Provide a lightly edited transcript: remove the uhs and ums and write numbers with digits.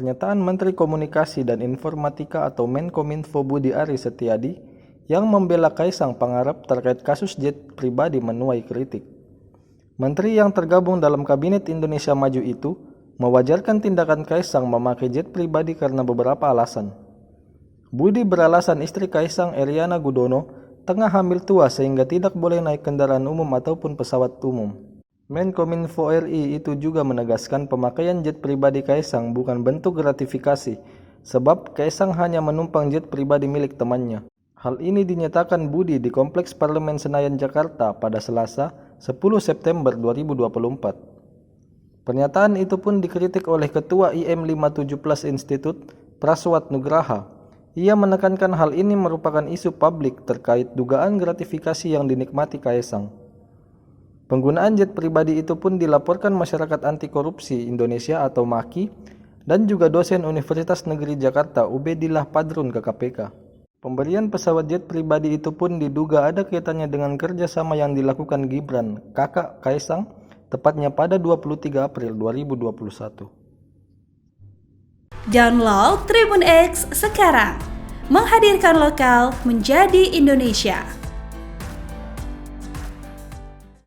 pernyataan Menteri Komunikasi dan Informatika atau Menkominfo Budi Aris Setiadi yang membela Kaisang Pangarep terkait kasus jet pribadi menuai kritik. Menteri yang tergabung dalam Kabinet Indonesia Maju itu mewajarkan tindakan Kaisang memakai jet pribadi karena beberapa alasan. Budi beralasan istri Kaisang, Eriana Gudono, tengah hamil tua sehingga tidak boleh naik kendaraan umum ataupun pesawat umum. Menkominfo RI itu juga menegaskan pemakaian jet pribadi Kaisang bukan bentuk gratifikasi, sebab Kaisang hanya menumpang jet pribadi milik temannya. Hal ini dinyatakan Budi di Kompleks Parlemen Senayan, Jakarta pada Selasa, 10 September 2024. Pernyataan itu pun dikritik oleh Ketua IM 57 Plus Institute, Praswat Nugraha. Ia menekankan hal ini merupakan isu publik terkait dugaan gratifikasi yang dinikmati Kaisang. Penggunaan jet pribadi itu pun dilaporkan Masyarakat Anti Korupsi Indonesia atau MAKI dan juga dosen Universitas Negeri Jakarta Ubedillah Padrun ke KPK. Pemberian pesawat jet pribadi itu pun diduga ada kaitannya dengan kerjasama yang dilakukan Gibran, kakak Kaisang, tepatnya pada 23 April 2021. Download Tribun X sekarang, menghadirkan lokal menjadi Indonesia.